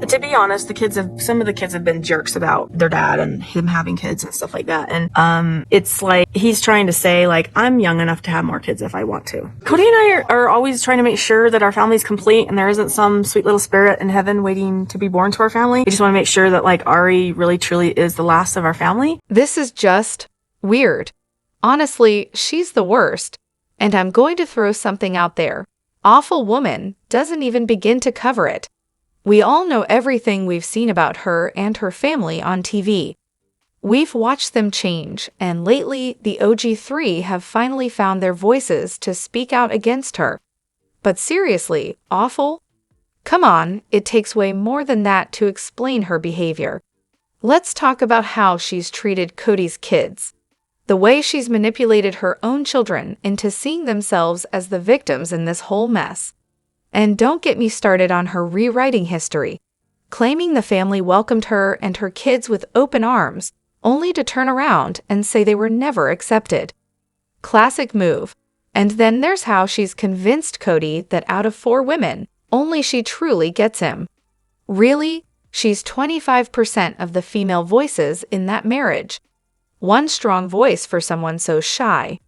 To be honest, some of the kids have been jerks about their dad and him having kids and stuff like that. And it's like he's trying to say, like, I'm young enough to have more kids if I want to. Kody and I are always trying to make sure that our family's complete and there isn't some sweet little spirit in heaven waiting to be born to our family. We just want to make sure that, like, Ari really truly is the last of our family. This is just weird. Honestly, she's the worst. And I'm going to throw something out there. Awful Woman doesn't even begin to cover it. We all know everything we've seen about her and her family on TV. We've watched them change, and lately the OG3 have finally found their voices to speak out against her. But seriously, awful? Come on, it takes way more than that to explain her behavior. Let's talk about how she's treated Kody's kids. The way she's manipulated her own children into seeing themselves as the victims in this whole mess. And don't get me started on her rewriting history, claiming the family welcomed her and her kids with open arms, only to turn around and say they were never accepted. Classic move. And then there's how she's convinced Kody that out of 4 women, only she truly gets him. Really? She's 25% of the female voices in that marriage. One strong voice for someone so shy.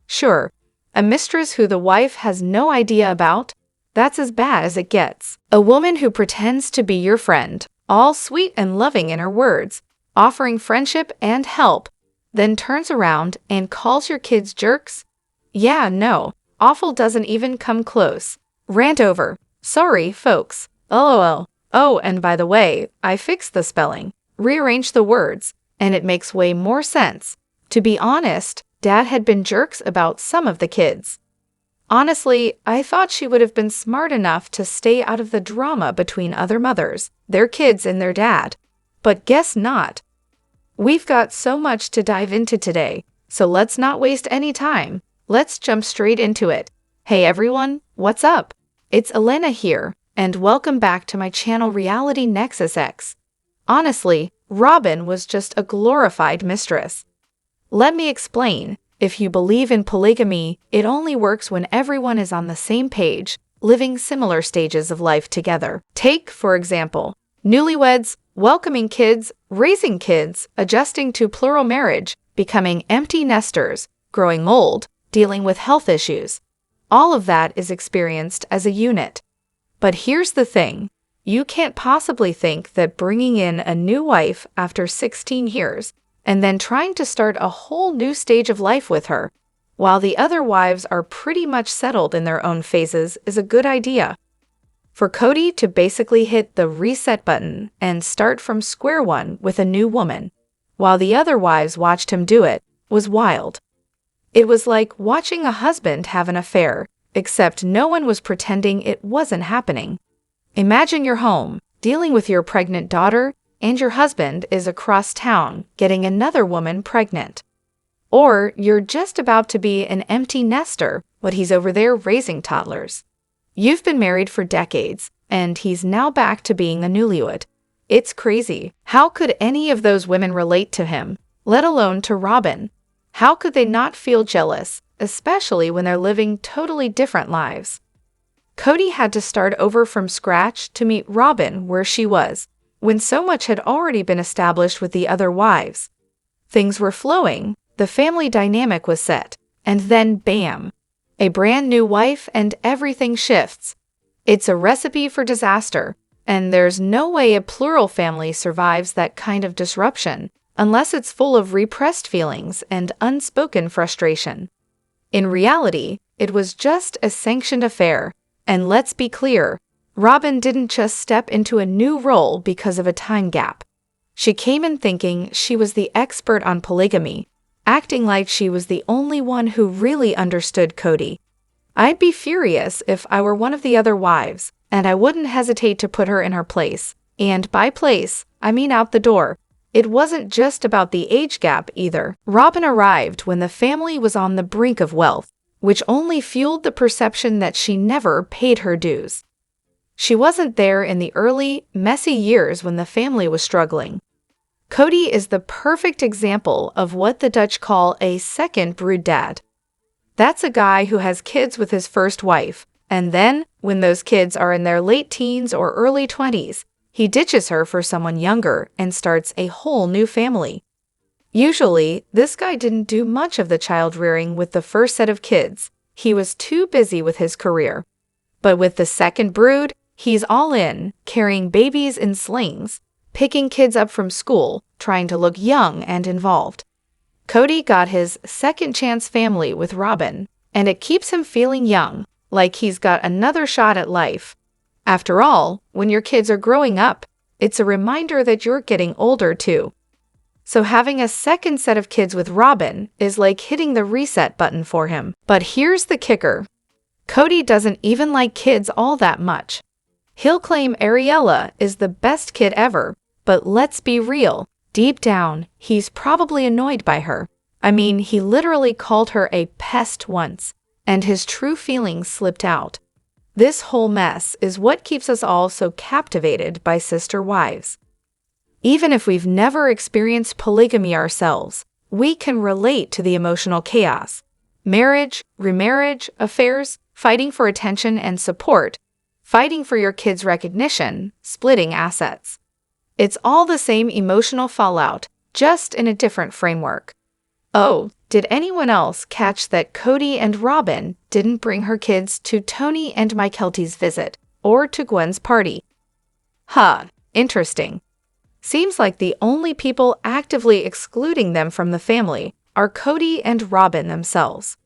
Sure, a mistress who the wife has no idea about? That's as bad as it gets. A woman who pretends to be your friend, all sweet and loving in her words, offering friendship and help, then turns around and calls your kids jerks? Yeah, no, awful doesn't even come close. Rant over. Sorry, folks. LOL. Oh, and by the way, I fixed the spelling, rearranged the words, and it makes way more sense. To be honest, Dad had been jerks about some of the kids. Honestly, I thought she would have been smart enough to stay out of the drama between other mothers, their kids and their dad. But guess not. We've got so much to dive into today, so let's not waste any time. Let's jump straight into it. Hey everyone, what's up? It's Elena here, and welcome back to my channel Reality Nexus X. Honestly, Robyns was just a glorified mistress. Let me explain. If you believe in polygamy, it only works when everyone is on the same page, living similar stages of life together. Take, for example, newlyweds, welcoming kids, raising kids, adjusting to plural marriage, becoming empty nesters, growing old, dealing with health issues. All of that is experienced as a unit. But here's the thing. You can't possibly think that bringing in a new wife after 16 years and then trying to start a whole new stage of life with her, while the other wives are pretty much settled in their own phases, is a good idea. For Kody to basically hit the reset button and start from square one with a new woman, while the other wives watched him do it, was wild. It was like watching a husband have an affair, except no one was pretending it wasn't happening. Imagine you're home, dealing with your pregnant daughter, and your husband is across town getting another woman pregnant. Or you're just about to be an empty nester, but he's over there raising toddlers. You've been married for decades, and he's now back to being a newlywed. It's crazy. How could any of those women relate to him, let alone to Robyns? How could they not feel jealous, especially when they're living totally different lives? Kody had to start over from scratch to meet Robyns where she was, when so much had already been established with the other wives. Things were flowing, the family dynamic was set, and then bam! A brand new wife and everything shifts. It's a recipe for disaster, and there's no way a plural family survives that kind of disruption, unless it's full of repressed feelings and unspoken frustration. In reality, it was just a sanctioned affair, and let's be clear, Robyns didn't just step into a new role because of a time gap. She came in thinking she was the expert on polygamy, acting like she was the only one who really understood Kody. I'd be furious if I were one of the other wives, and I wouldn't hesitate to put her in her place. And by place, I mean out the door. It wasn't just about the age gap either. Robyns arrived when the family was on the brink of wealth, which only fueled the perception that she never paid her dues. She wasn't there in the early, messy years when the family was struggling. Kody is the perfect example of what the Dutch call a second brood dad. That's a guy who has kids with his first wife, and then, when those kids are in their late teens or early 20s, he ditches her for someone younger and starts a whole new family. Usually, this guy didn't do much of the child rearing with the first set of kids. He was too busy with his career. But with the second brood, he's all in, carrying babies in slings, picking kids up from school, trying to look young and involved. Kody got his second chance family with Robyns, and it keeps him feeling young, like he's got another shot at life. After all, when your kids are growing up, it's a reminder that you're getting older too. So having a second set of kids with Robyns is like hitting the reset button for him. But here's the kicker. Kody doesn't even like kids all that much. He'll claim Ariella is the best kid ever, but let's be real. Deep down, he's probably annoyed by her. I mean, he literally called her a pest once, and his true feelings slipped out. This whole mess is what keeps us all so captivated by sister wives. Even if we've never experienced polygamy ourselves, we can relate to the emotional chaos. Marriage, remarriage, affairs, fighting for attention and support, fighting for your kids' recognition, splitting assets. It's all the same emotional fallout, just in a different framework. Oh, did anyone else catch that Kody and Robyns didn't bring her kids to Tony and Mykelti's visit, or to Gwen's party? Interesting. Seems like the only people actively excluding them from the family are Kody and Robyns themselves.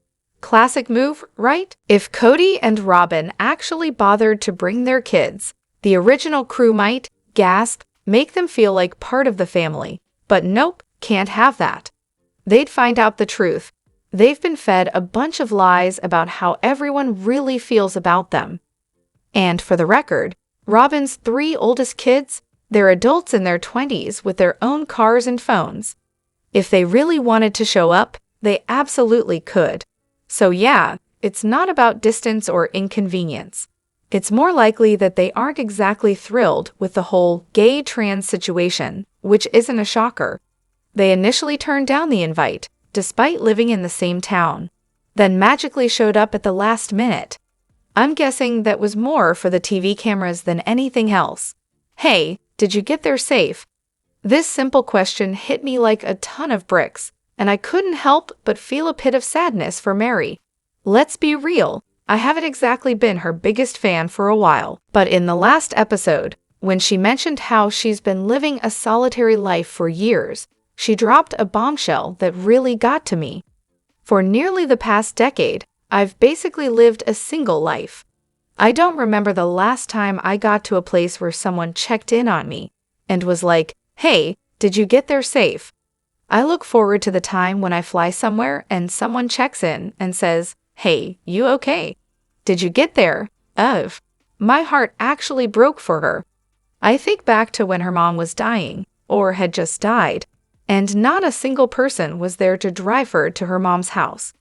Classic move, right? If Kody and Robyns actually bothered to bring their kids, the original crew might, gasp, make them feel like part of the family. But nope, can't have that. They'd find out the truth. They've been fed a bunch of lies about how everyone really feels about them. And for the record, Robyns' 3 oldest kids, they're adults in their 20s with their own cars and phones. If they really wanted to show up, they absolutely could. So yeah, it's not about distance or inconvenience. It's more likely that they aren't exactly thrilled with the whole gay-trans situation, which isn't a shocker. They initially turned down the invite, despite living in the same town, then magically showed up at the last minute. I'm guessing that was more for the TV cameras than anything else. Hey, did you get there safe? This simple question hit me like a ton of bricks, and I couldn't help but feel a pit of sadness for Mary. Let's be real, I haven't exactly been her biggest fan for a while, but in the last episode, when she mentioned how she's been living a solitary life for years, she dropped a bombshell that really got to me. For nearly the past decade, I've basically lived a single life. I don't remember the last time I got to a place where someone checked in on me and was like, "Hey, did you get there safe?" I look forward to the time when I fly somewhere and someone checks in and says, "Hey, you okay? Did you get there?" My heart actually broke for her. I think back to when her mom was dying, or had just died, and not a single person was there to drive her to her mom's house.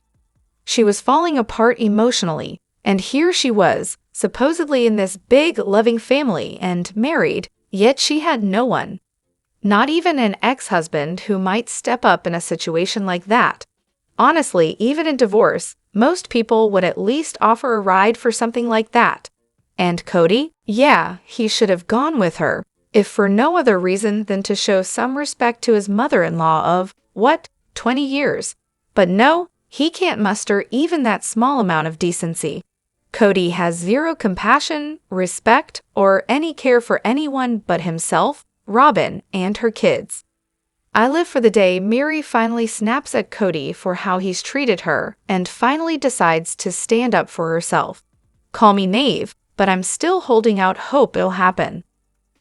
She was falling apart emotionally, and here she was, supposedly in this big, loving family and married, yet she had no one. Not even an ex-husband who might step up in a situation like that. Honestly, even in divorce, most people would at least offer a ride for something like that. And Kody? Yeah, he should have gone with her, if for no other reason than to show some respect to his mother-in-law of, 20 years. But no, he can't muster even that small amount of decency. Kody has zero compassion, respect, or any care for anyone but himself, Robyns, and her kids. I live for the day Miri finally snaps at Kody for how he's treated her and finally decides to stand up for herself. Call me naive, but I'm still holding out hope it'll happen.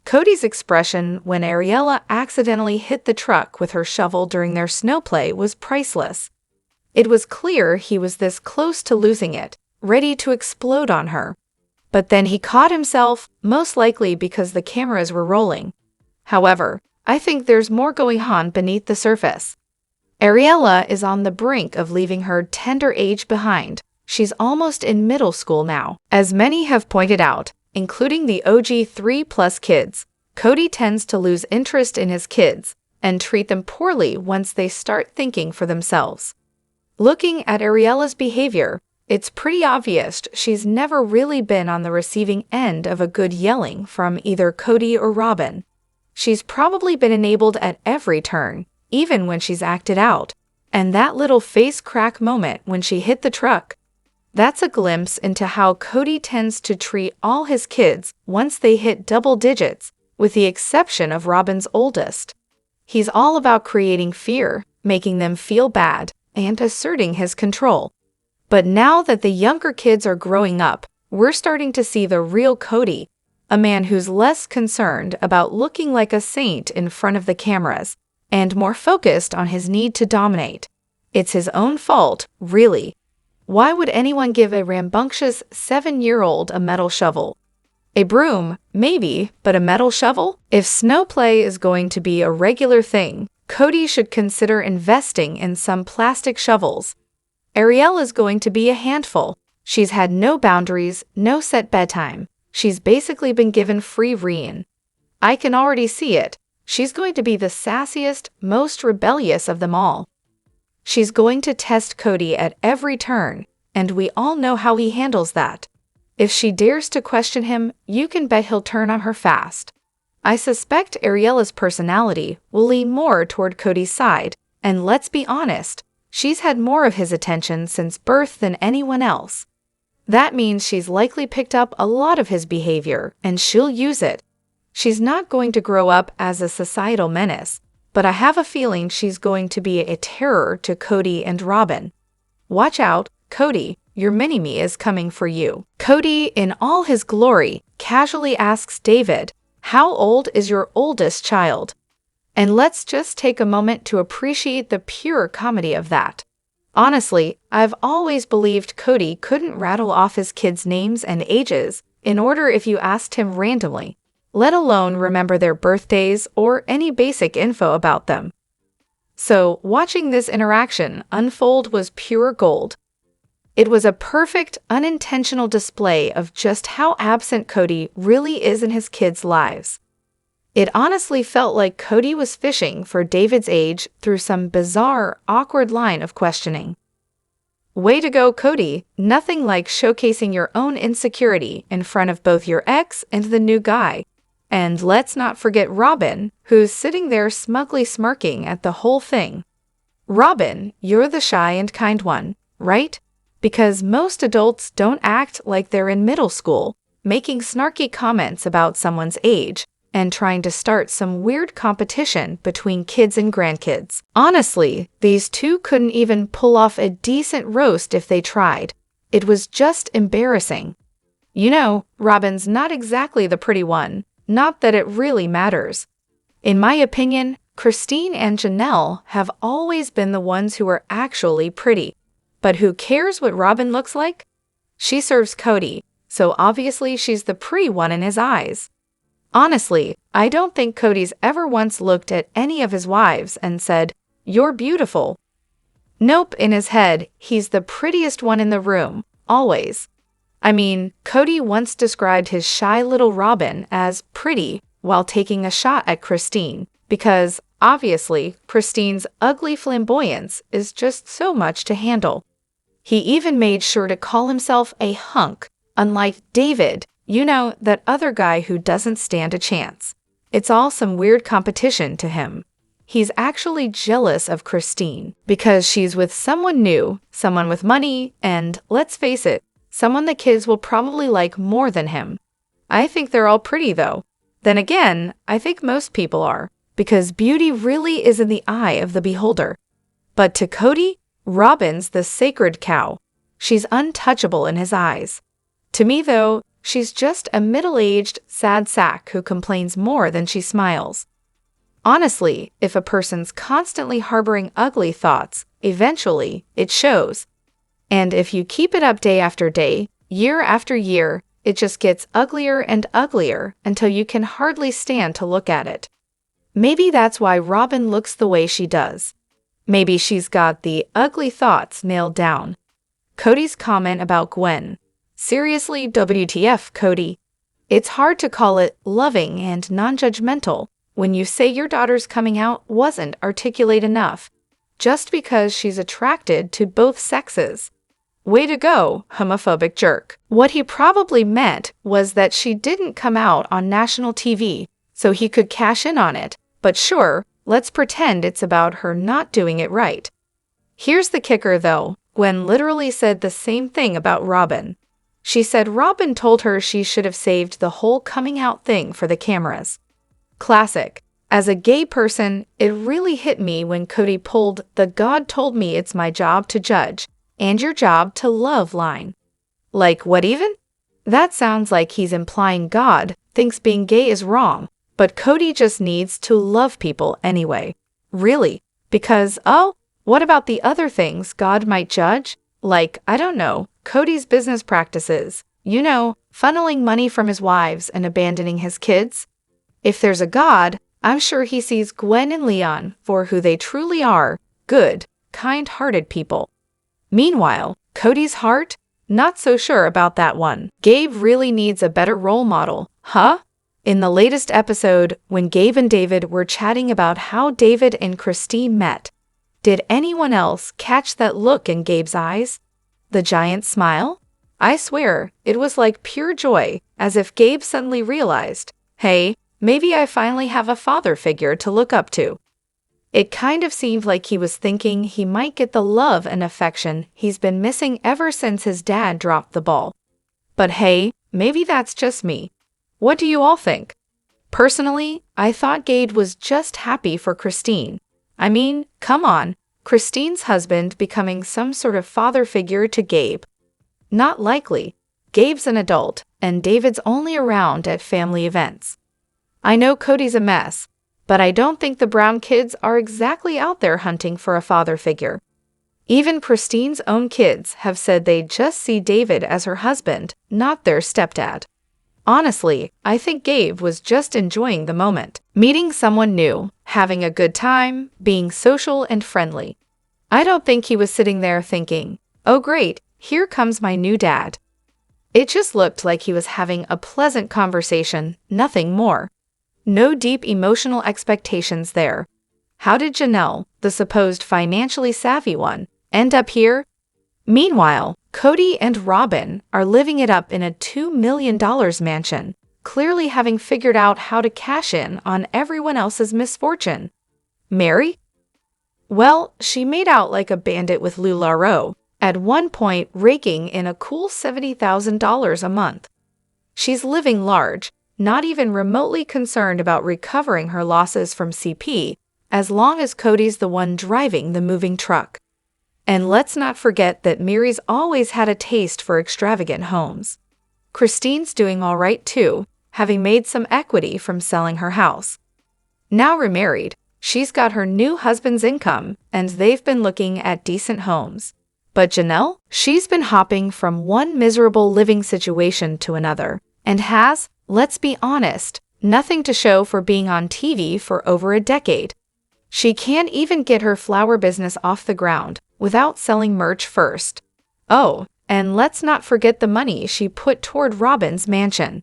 Kody's expression when Ariella accidentally hit the truck with her shovel during their snowplay was priceless. It was clear he was this close to losing it, ready to explode on her. But then he caught himself, most likely because the cameras were rolling. However, I think there's more going on beneath the surface. Ariella is on the brink of leaving her tender age behind. She's almost in middle school now. As many have pointed out, including the OG 3+ kids, Kody tends to lose interest in his kids and treat them poorly once they start thinking for themselves. Looking at Ariella's behavior, It's pretty obvious she's never really been on the receiving end of a good yelling from either Kody or Robyn. She's probably been enabled at every turn, even when she's acted out. And that little face crack moment when she hit the truck, that's a glimpse into how Kody tends to treat all his kids once they hit double digits, with the exception of Robyn's oldest. He's all about creating fear, making them feel bad, and asserting his control. But now that the younger kids are growing up, we're starting to see the real Kody, a man who's less concerned about looking like a saint in front of the cameras, and more focused on his need to dominate. It's his own fault, really. Why would anyone give a rambunctious 7-year-old a metal shovel? A broom, maybe, but a metal shovel? If snow play is going to be a regular thing, Kody should consider investing in some plastic shovels. Ariella is going to be a handful. She's had no boundaries, no set bedtime. She's basically been given free rein. I can already see it. She's going to be the sassiest, most rebellious of them all. She's going to test Kody at every turn, and we all know how he handles that. If she dares to question him, you can bet he'll turn on her fast. I suspect Ariella's personality will lean more toward Kody's side, and let's be honest, she's had more of his attention since birth than anyone else. That means she's likely picked up a lot of his behavior, and she'll use it. She's not going to grow up as a societal menace, but I have a feeling she's going to be a terror to Kody and Robyn. Watch out, Kody, your mini-me is coming for you. Kody, in all his glory, casually asks David, "How old is your oldest child?" And let's just take a moment to appreciate the pure comedy of that. Honestly, I've always believed Kody couldn't rattle off his kids' names and ages in order if you asked him randomly, let alone remember their birthdays or any basic info about them. So, watching this interaction unfold was pure gold. It was a perfect, unintentional display of just how absent Kody really is in his kids' lives. It honestly felt like Kody was fishing for David's age through some bizarre, awkward line of questioning. Way to go, Kody. Nothing like showcasing your own insecurity in front of both your ex and the new guy. And let's not forget Robyn, who's sitting there smugly smirking at the whole thing. Robyn, you're the shy and kind one, right? Because most adults don't act like they're in middle school, making snarky comments about someone's age, and trying to start some weird competition between kids and grandkids. Honestly, these two couldn't even pull off a decent roast if they tried. It was just embarrassing. You know, Robyn's not exactly the pretty one, not that it really matters. In my opinion, Christine and Janelle have always been the ones who are actually pretty. But who cares what Robyn looks like? She serves Kody, so obviously she's the pretty one in his eyes. Honestly, I don't think Kody's ever once looked at any of his wives and said, "You're beautiful." Nope, in his head, he's the prettiest one in the room, always. I mean, Kody once described his shy little Robyn as pretty while taking a shot at Christine, because, obviously, Christine's ugly flamboyance is just so much to handle. He even made sure to call himself a hunk, unlike David, you know, that other guy who doesn't stand a chance. It's all some weird competition to him. He's actually jealous of Christine because she's with someone new, someone with money, and, let's face it, someone the kids will probably like more than him. I think they're all pretty, though. Then again, I think most people are, because beauty really is in the eye of the beholder. But to Kody, Robyn's the sacred cow. She's untouchable in his eyes. To me, though, she's just a middle-aged, sad sack who complains more than she smiles. Honestly, if a person's constantly harboring ugly thoughts, eventually, it shows. And if you keep it up day after day, year after year, it just gets uglier and uglier until you can hardly stand to look at it. Maybe that's why Robyn looks the way she does. Maybe she's got the ugly thoughts nailed down. Kody's comment about Gwen. Seriously, WTF, Kody? It's hard to call it loving and non-judgmental when you say your daughter's coming out wasn't articulate enough, just because she's attracted to both sexes. Way to go, homophobic jerk. What he probably meant was that she didn't come out on national TV, so he could cash in on it. But sure, let's pretend it's about her not doing it right. Here's the kicker though. Gwen literally said the same thing about Robyn. She said Robyn told her she should have saved the whole coming out thing for the cameras. Classic. As a gay person, it really hit me when Kody pulled the "God told me it's my job to judge and your job to love" line. Like, what even? That sounds like he's implying God thinks being gay is wrong, but Kody just needs to love people anyway. Really? Because, oh, what about the other things God might judge? Like, I don't know, Kody's business practices. You know, funneling money from his wives and abandoning his kids? If there's a God, I'm sure he sees Gwen and Leon for who they truly are, good, kind-hearted people. Meanwhile, Kody's heart? Not so sure about that one. Gabe really needs a better role model, huh? In the latest episode, when Gabe and David were chatting about how David and Christine met, did anyone else catch that look in Gabe's eyes? The giant smile? I swear, it was like pure joy, as if Gabe suddenly realized, hey, maybe I finally have a father figure to look up to. It kind of seemed like he was thinking he might get the love and affection he's been missing ever since his dad dropped the ball. But hey, maybe that's just me. What do you all think? Personally, I thought Gabe was just happy for Christine. I mean, come on, Christine's husband becoming some sort of father figure to Gabe. Not likely. Gabe's an adult, and David's only around at family events. I know Kody's a mess, but I don't think the Brown kids are exactly out there hunting for a father figure. Even Christine's own kids have said they just see David as her husband, not their stepdad. Honestly, I think Gabe was just enjoying the moment, meeting someone new, having a good time, being social and friendly. I don't think he was sitting there thinking, oh great, here comes my new dad. It just looked like he was having a pleasant conversation, nothing more. No deep emotional expectations there. How did Janelle, the supposed financially savvy one, end up here? Meanwhile, Kody and Robyn are living it up in a $2 million mansion, clearly having figured out how to cash in on everyone else's misfortune. Mary? Well, she made out like a bandit with LuLaRoe, at one point raking in a cool $70,000 a month. She's living large, not even remotely concerned about recovering her losses from CP, as long as Kody's the one driving the moving truck. And let's not forget that Mary's always had a taste for extravagant homes. Christine's doing all right too, having made some equity from selling her house. Now remarried, she's got her new husband's income, and they've been looking at decent homes. But Janelle? She's been hopping from one miserable living situation to another, and has, let's be honest, nothing to show for being on TV for over a decade. She can't even get her flower business off the ground without selling merch first. Oh, and let's not forget the money she put toward Robyn's mansion.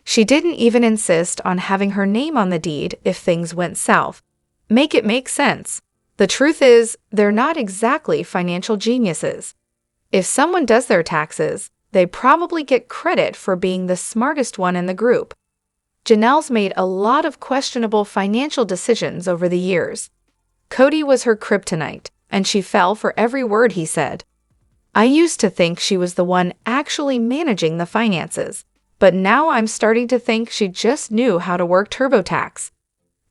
She didn't even insist on having her name on the deed if things went south. Make it make sense. The truth is, they're not exactly financial geniuses. If someone does their taxes, they probably get credit for being the smartest one in the group. Janelle's made a lot of questionable financial decisions over the years. Kody was her kryptonite, and she fell for every word he said. I used to think she was the one actually managing the finances, but now I'm starting to think she just knew how to work TurboTax.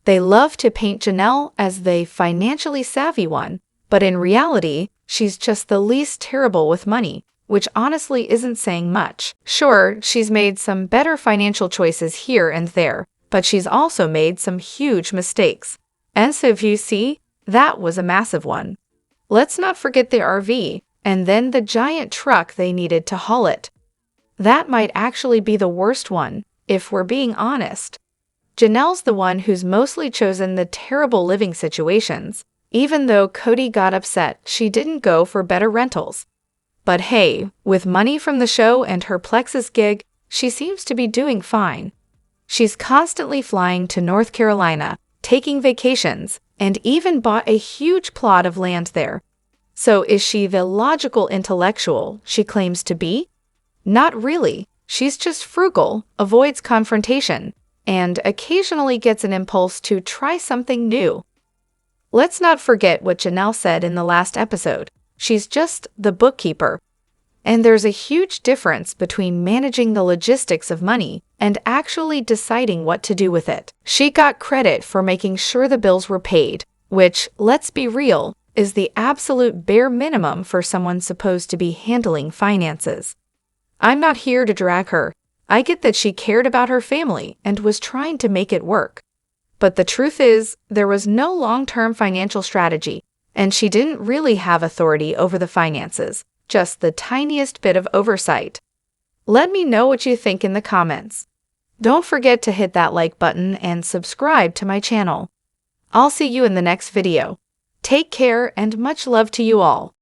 They love to paint Janelle as the financially savvy one, but in reality, she's just the least terrible with money, which honestly isn't saying much. Sure, she's made some better financial choices here and there, but she's also made some huge mistakes. And so if you see, that was a massive one. Let's not forget the RV, and then the giant truck they needed to haul it. That might actually be the worst one, if we're being honest. Janelle's the one who's mostly chosen the terrible living situations, even though Kody got upset she didn't go for better rentals. But hey, with money from the show and her Plexus gig, she seems to be doing fine. She's constantly flying to North Carolina, taking vacations, and even bought a huge plot of land there. So is she the logical intellectual she claims to be? Not really. She's just frugal, avoids confrontation, and occasionally gets an impulse to try something new. Let's not forget what Janelle said in the last episode. She's just the bookkeeper. And there's a huge difference between managing the logistics of money and actually deciding what to do with it. She got credit for making sure the bills were paid, which, let's be real, is the absolute bare minimum for someone supposed to be handling finances. I'm not here to drag her. I get that she cared about her family and was trying to make it work. But the truth is, there was no long-term financial strategy, and she didn't really have authority over the finances, just the tiniest bit of oversight. Let me know what you think in the comments. Don't forget to hit that like button and subscribe to my channel. I'll see you in the next video. Take care and much love to you all.